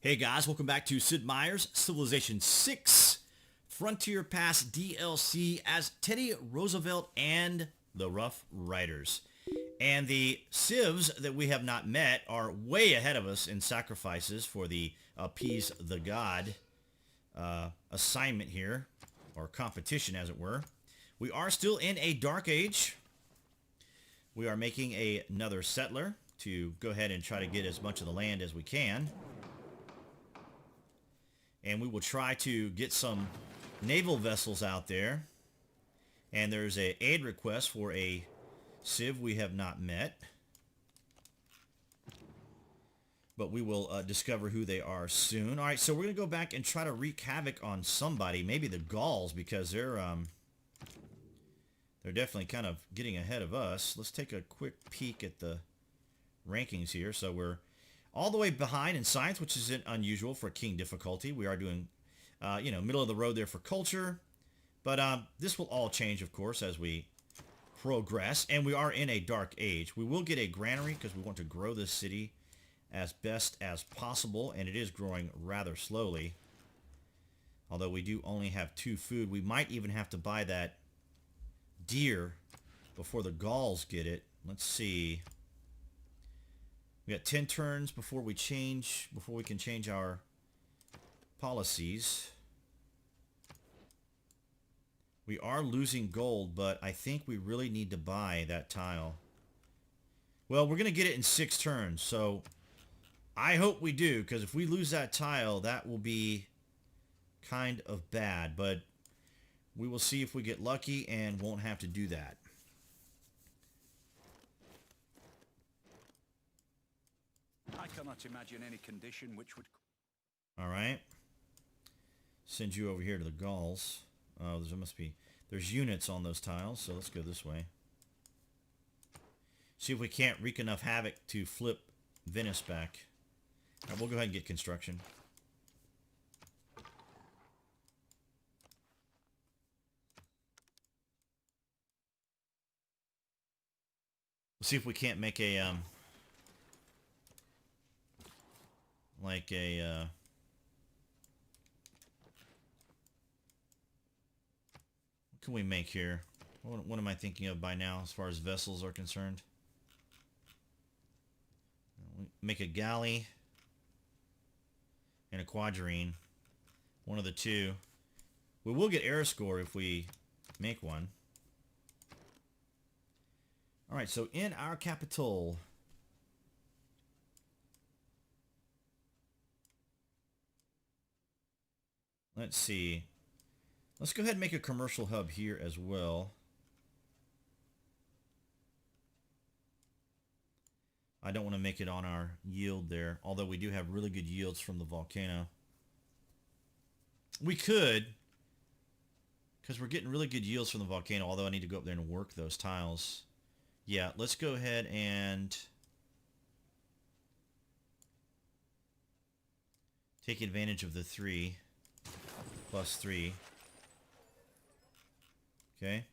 Hey guys, welcome back to Sid Meier's Civilization 6 Frontier Pass DLC as Teddy Roosevelt and the Rough Riders. And the civs that we have not met are way ahead of us in sacrifices for the Appease the God assignment here, or competition as it were. We are still in a dark age. We are making another settler to go ahead and try to get as much of the land as we can. And we will try to get some naval vessels out there. And there's an aid request for a civ we have not met. But we will discover who they are soon. Alright, so we're going to go back and try to wreak havoc on somebody. Maybe the Gauls, because they're definitely kind of getting ahead of us. Let's take a quick peek at the rankings here. So we're all the way behind in science, which isn't unusual for king difficulty. We are doing, middle of the road there for culture. But this will all change, of course, as we progress. And we are in a dark age. We will get a granary because we want to grow this city as best as possible. And it is growing rather slowly. Although we do only have 2 food. We might even have to buy that deer before the Gauls get it. Let's see. We got 10 turns before we can change our policies. We are losing gold, but I think we really need to buy that tile. Well, we're going to get it in 6 turns, so I hope we do, because if we lose that tile, that will be kind of bad, but we will see if we get lucky and won't have to do that. I cannot imagine any condition which would... Alright. Send you over here to the Gauls. Oh, there's units on those tiles, so let's go this way. See if we can't wreak enough havoc to flip Venice back. Alright, we'll go ahead and get construction. We'll see if we can't make a, what can we make here? What am I thinking of by now as far as vessels are concerned? Make a galley and a quadrine. One of the two. We will get air score if we make one. Alright, so in our capital... Let's see. Let's go ahead and make a commercial hub here as well. I don't want to make it on our yield there, although we do have really good yields from the volcano. We could, because we're getting really good yields from the volcano, although I need to go up there and work those tiles. Yeah, let's go ahead and take advantage of the 3. Plus 3. Okay.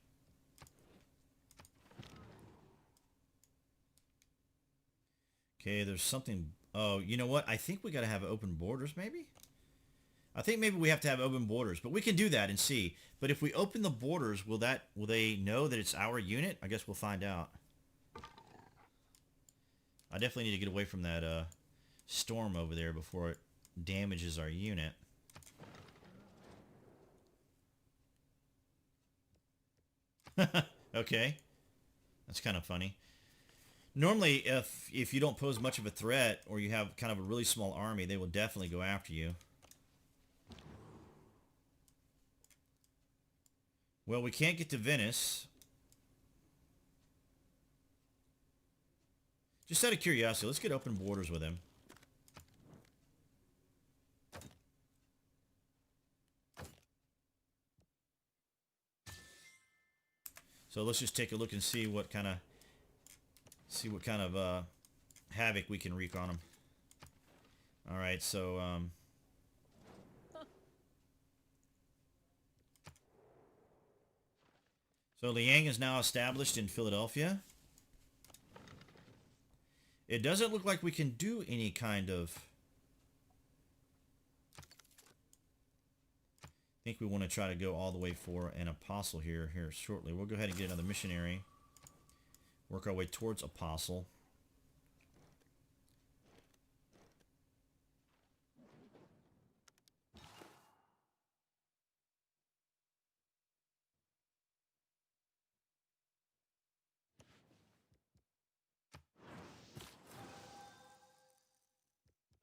Okay, there's something... Oh, you know what? I think we got to have open borders, maybe? I think maybe we have to have open borders, but we can do that and see. But if we open the borders, will they know that it's our unit? I guess we'll find out. I definitely need to get away from that storm over there before it damages our unit. Okay. That's kind of funny. Normally, if you don't pose much of a threat, or you have kind of a really small army, they will definitely go after you. Well, we can't get to Venice. Just out of curiosity, let's get open borders with him. So let's just take a look and see what kind of havoc we can wreak on them. All right, so Liang is now established in Philadelphia. It doesn't look like we can do any kind of think we want to try to go all the way for an apostle here shortly. We'll go ahead and get another missionary. Work our way towards apostle.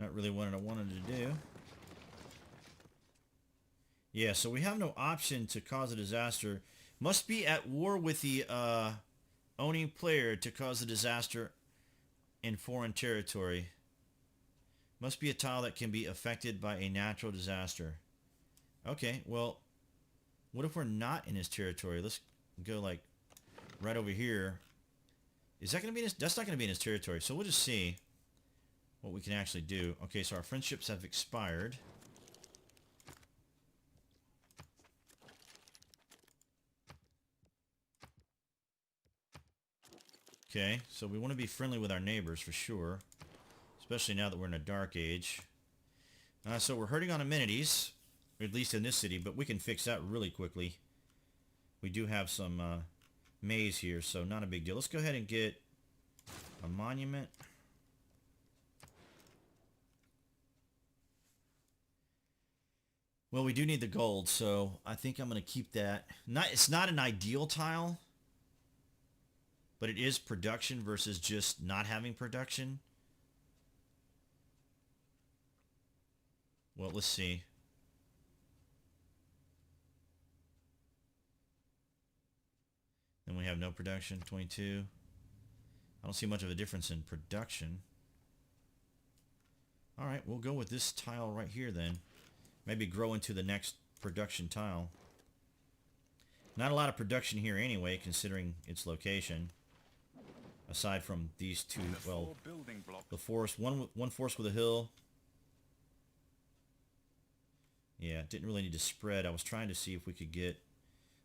Not really what I wanted to do. Yeah, so we have no option to cause a disaster. Must be at war with the owning player to cause a disaster in foreign territory. Must be a tile that can be affected by a natural disaster. Okay, well, what if we're not in his territory? Let's go like right over here. Is that going to be in his... That's not going to be in his territory. So we'll just see what we can actually do. Okay, so our friendships have expired. Okay, so we want to be friendly with our neighbors for sure. Especially now that we're in a dark age. So we're hurting on amenities. At least in this city, but we can fix that really quickly. We do have some maize here, so not a big deal. Let's go ahead and get a monument. Well, we do need the gold, so I think I'm going to keep that. It's not an ideal tile, but it is production versus just not having production. Well, let's see. Then we have no production, 22. I don't see much of a difference in production. Alright, we'll go with this tile right here then. Maybe grow into the next production tile. Not a lot of production here anyway, considering its location. Aside from these two, well, the forest, one forest with a hill. Yeah, didn't really need to spread. I was trying to see if we could get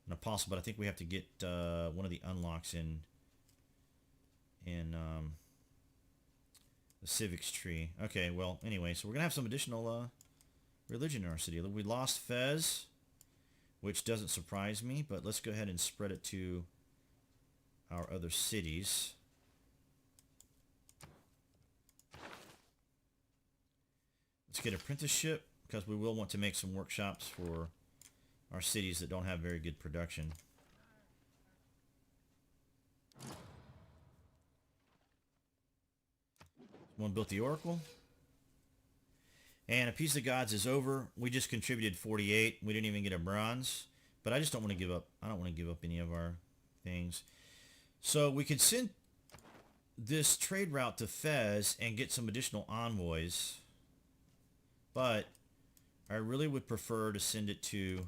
an apostle, but I think we have to get one of the unlocks in the civics tree. Okay, well, anyway, so we're gonna have some additional religion in our city. We lost Fez, which doesn't surprise me, but let's go ahead and spread it to our other cities. Let's get apprenticeship, because we will want to make some workshops for our cities that don't have very good production. One built the Oracle. And a Piece of Gods is over. We just contributed 48. We didn't even get a bronze. But I just don't want to give up. I don't want to give up any of our things. So we could send this trade route to Fez and get some additional envoys. But I really would prefer to send it to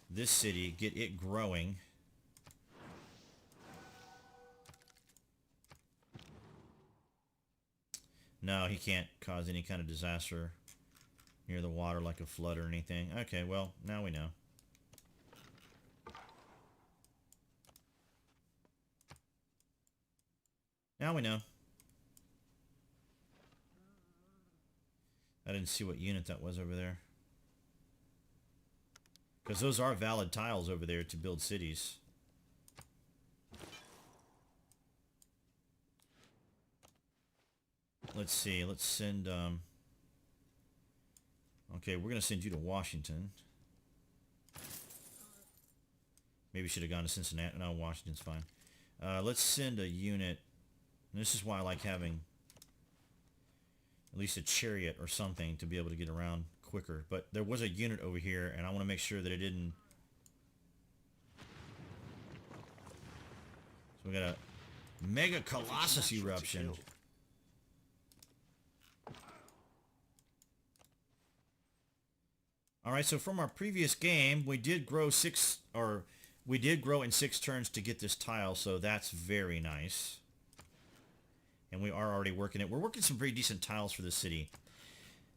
this city, get it growing. No, he can't cause any kind of disaster near the water like a flood or anything. Okay, well, now we know. Now we know. I didn't see what unit that was over there. Because those are valid tiles over there to build cities. Let's see. Let's send... Okay, we're going to send you to Washington. Maybe should have gone to Cincinnati. No, Washington's fine. Let's send a unit. And this is why I like having at least a chariot or something to be able to get around quicker. But there was a unit over here, and I want to make sure that it didn't... So we got a Mega Colossus Eruption. Alright, so from our previous game, we did grow in 6 turns to get this tile, so that's very nice. And we are already working it. We're working some pretty decent tiles for the city.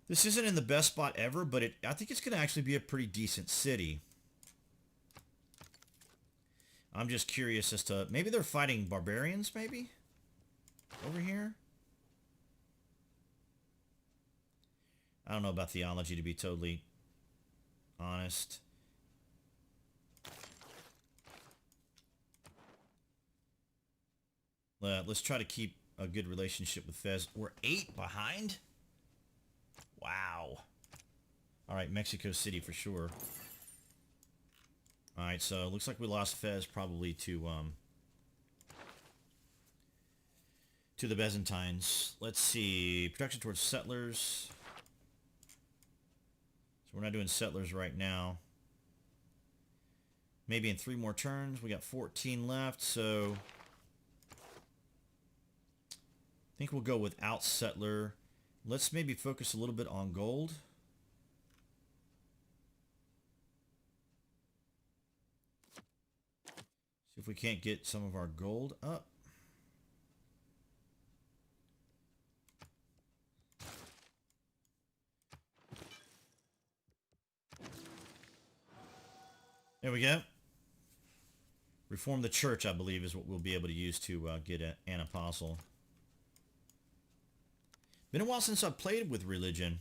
This isn't in the best spot ever, but I think it's going to actually be a pretty decent city. I'm just curious as to... Maybe they're fighting barbarians, maybe? Over here? I don't know about theology, to be totally honest. Let's try to keep a good relationship with Fez. We're 8 behind? Wow. All right, Mexico City for sure. All right, so it looks like we lost Fez probably to the Byzantines. Let's see. Production towards settlers. So we're not doing settlers right now. Maybe in 3 more turns. We got 14 left, so I think we'll go without settler. Let's maybe focus a little bit on gold. See if we can't get some of our gold up. There we go. Reform the church, I believe, is what we'll be able to use to get an apostle. Been a while since I've played with religion.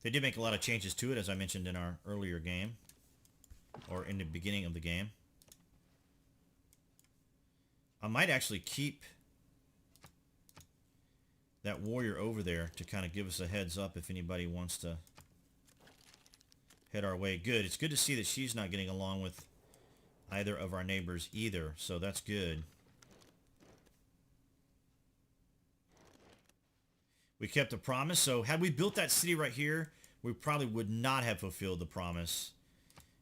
They did make a lot of changes to it, as I mentioned in our earlier game. Or in the beginning of the game. I might actually keep that warrior over there to kind of give us a heads up if anybody wants to head our way. Good. It's good to see that she's not getting along with either of our neighbors either, so that's good. We kept the promise, so had we built that city right here, we probably would not have fulfilled the promise.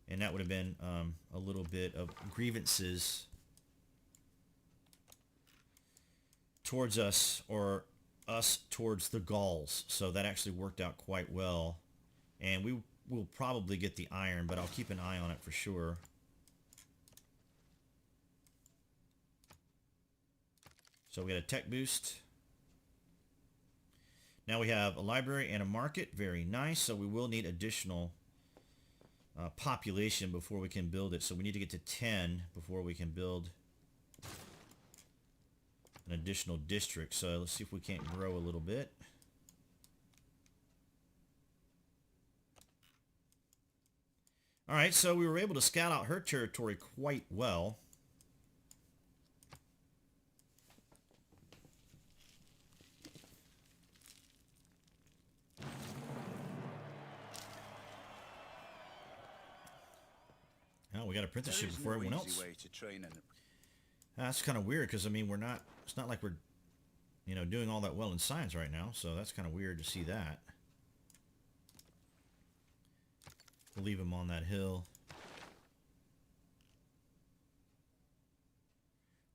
And that would have been a little bit of grievances towards us, or us towards the Gauls. So that actually worked out quite well. And we will probably get the iron, but I'll keep an eye on it for sure. So we got a tech boost. Now we have a library and a market. Very nice. So we will need additional population before we can build it. So we need to get to 10 before we can build an additional district. So let's see if we can't grow a little bit. All right, so we were able to scout out her territory quite well. Oh, we got apprenticeship before everyone else. That's kind of weird because, I mean, it's not like we're, doing all that well in science right now. So that's kind of weird to see that. We'll leave him on that hill.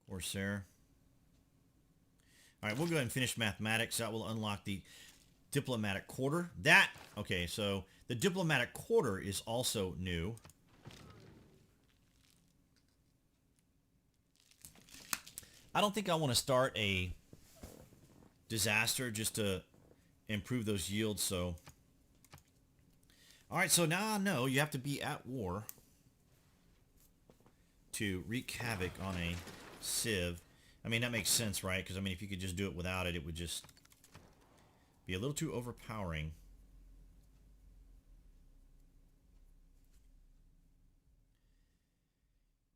Corsair. All right, we'll go ahead and finish mathematics. That will unlock the diplomatic quarter. Okay, so the diplomatic quarter is also new. I don't think I want to start a disaster just to improve those yields, so... Alright, so now I know you have to be at war to wreak havoc on a civ. I mean, that makes sense, right? Because, I mean, if you could just do it without it, it would just be a little too overpowering.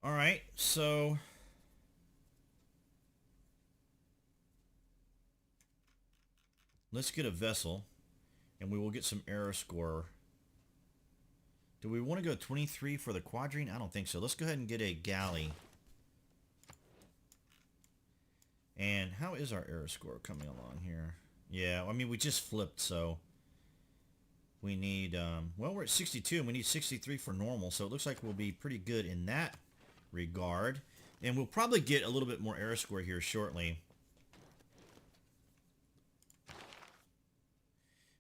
Alright, so... let's get a vessel, and we will get some error score. Do we want to go 23 for the quadrine? I don't think so. Let's go ahead and get a galley. And how is our error score coming along here? Yeah, I mean, we just flipped, so we need, well, we're at 62, and we need 63 for normal, so it looks like we'll be pretty good in that regard. And we'll probably get a little bit more error score here shortly.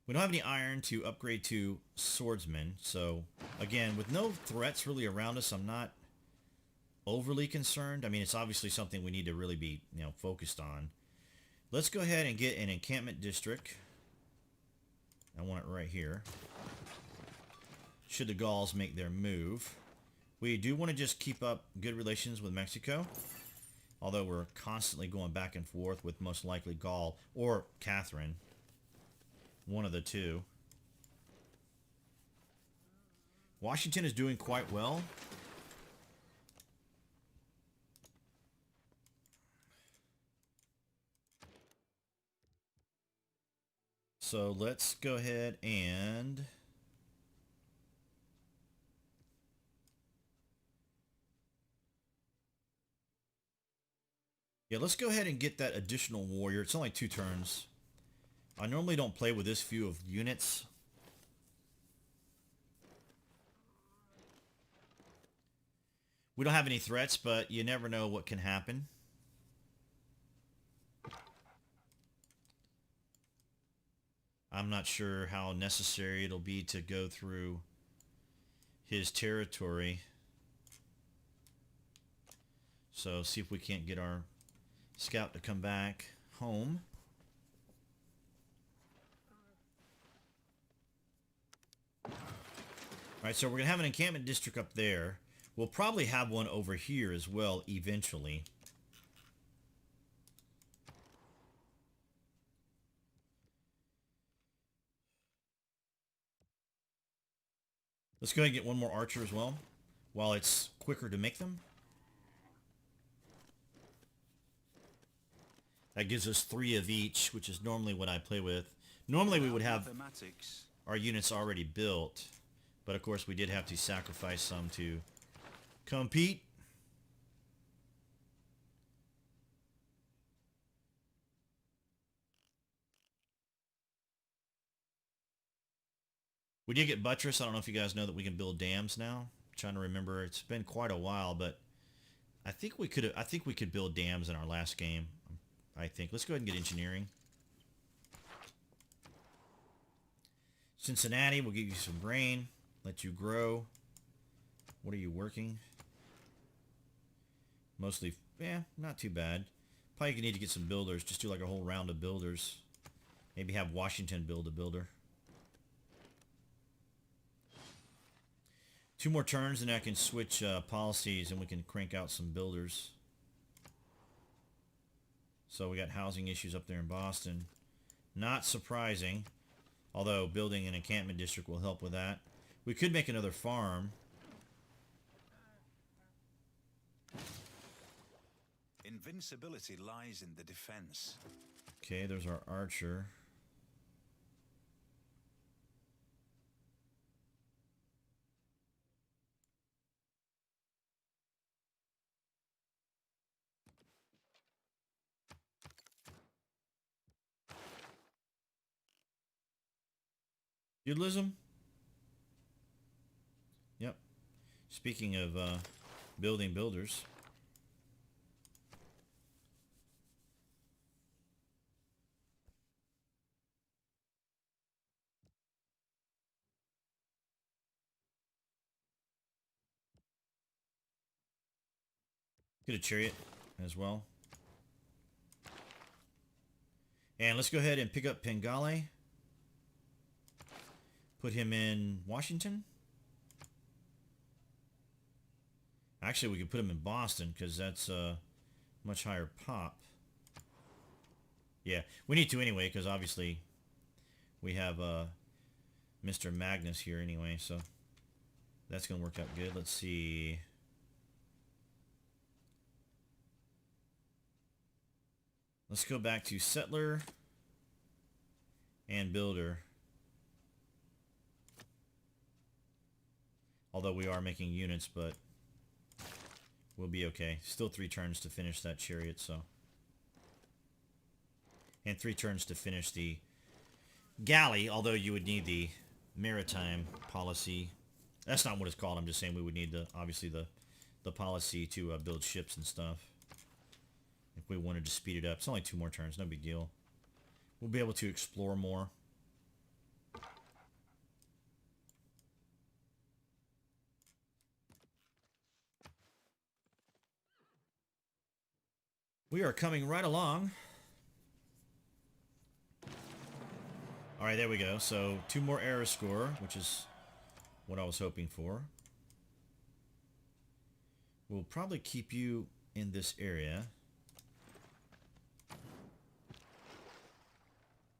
We don't have any iron to upgrade to swordsman, so again, with no threats really around us, I'm not overly concerned. I mean, it's obviously something we need to really be, focused on. Let's go ahead and get an encampment district. I want it right here. Should the Gauls make their move. We do want to just keep up good relations with Mexico, although we're constantly going back and forth with most likely Gaul or Catherine. One of the two. Washington is doing quite well. So let's go ahead and... yeah, let's go ahead and get that additional warrior. It's only 2 turns. I normally don't play with this few of units. We don't have any threats, but you never know what can happen. I'm not sure how necessary it'll be to go through his territory. So see if we can't get our scout to come back home. Alright, so we're going to have an encampment district up there. We'll probably have one over here as well eventually. Let's go ahead and get one more archer as well, while it's quicker to make them. That gives us 3 of each, which is normally what I play with. Normally we would have our units already built, but of course we did have to sacrifice some to compete. We did get buttress. I don't know if you guys know that we can build dams now. I'm trying to remember. It's been quite a while, but I think we could build dams in our last game. I think. Let's go ahead and get engineering. Cincinnati, we'll give you some grain. Let you grow. What are you working? Mostly, yeah, not too bad. Probably need to get some builders. Just do like a whole round of builders. Maybe have Washington build a builder. 2 more turns and I can switch policies and we can crank out some builders. So we got housing issues up there in Boston. Not surprising. Although building an encampment district will help with that. We could make another farm. Invincibility lies in the defense. Okay, there's our archer. Feudalism? Yep. Speaking of building builders. Get a chariot as well. And let's go ahead and pick up Pengale. Put him in Washington. Actually, we could put him in Boston because that's a much higher pop. Yeah, we need to anyway because obviously we have Mr. Magnus here anyway, so that's going to work out good. Let's see. Let's go back to settler and builder. Although we are making units, but we'll be okay. Still 3 turns to finish that chariot, so. And 3 turns to finish the galley, although you would need the maritime policy. That's not what it's called. I'm just saying we would need, obviously, the policy to build ships and stuff. If we wanted to speed it up. It's only 2 more turns, no big deal. We'll be able to explore more. We are coming right along. Alright, there we go. So, 2 more error score, which is what I was hoping for. We'll probably keep you in this area.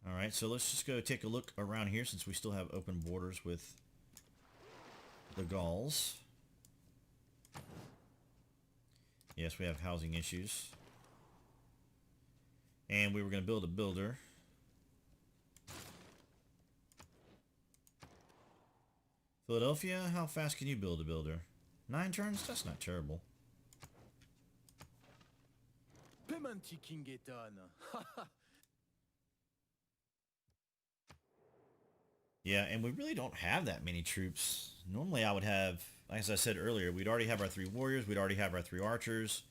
Alright, so let's just go take a look around here since we still have open borders with the Gauls. Yes, we have housing issues. And we were going to build a builder. Philadelphia, how fast can you build a builder? 9 turns? That's not terrible. Yeah, and we really don't have that many troops. Normally I would have, as I said earlier, we'd already have our 3 warriors, we'd already have our 3 archers,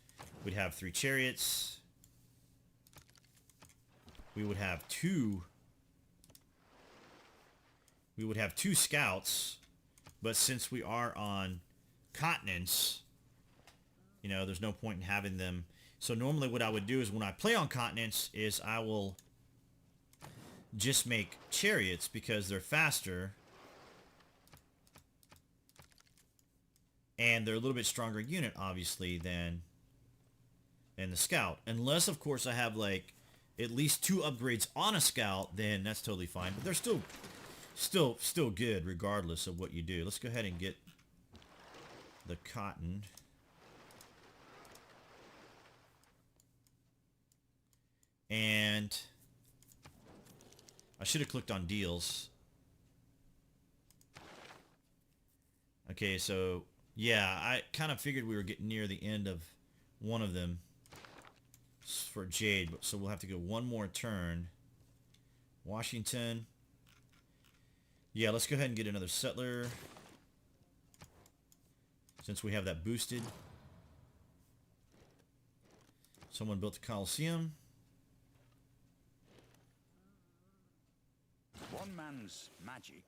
we'd have 3 chariots, we would have 2 scouts, but since we are on continents, you know, there's no point in having them. So normally what I would do is when I play on continents is I will just make chariots because they're faster and they're a little bit stronger unit, obviously, than the scout. Unless, of course, I have like at least 2 upgrades on a scout, then that's totally fine. But they're still good regardless of what you do. Let's go ahead and get the cotton. And I should have clicked on deals. Okay, so yeah, I kind of figured we were getting near the end of one of them for Jade, so we'll have to go one more turn. Washington. Yeah, let's go ahead and get another settler since we have that boosted. Someone built the Colosseum. One man's magic.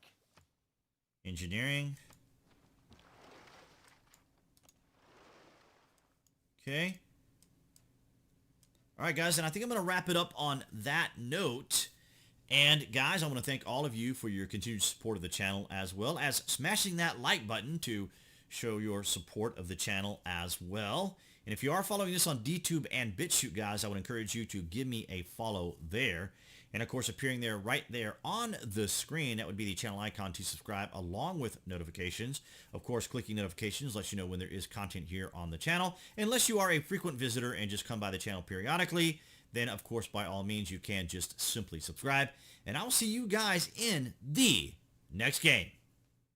Engineering. Okay. All right, guys, and I think I'm going to wrap it up on that note. And, guys, I want to thank all of you for your continued support of the channel, as well as smashing that like button to show your support of the channel as well. And if you are following this on DTube and BitChute, guys, I would encourage you to give me a follow there. And, of course, appearing there right there on the screen, that would be the channel icon to subscribe along with notifications. Of course, clicking notifications lets you know when there is content here on the channel. Unless you are a frequent visitor and just come by the channel periodically, then, of course, by all means, you can just simply subscribe. And I will see you guys in the next game.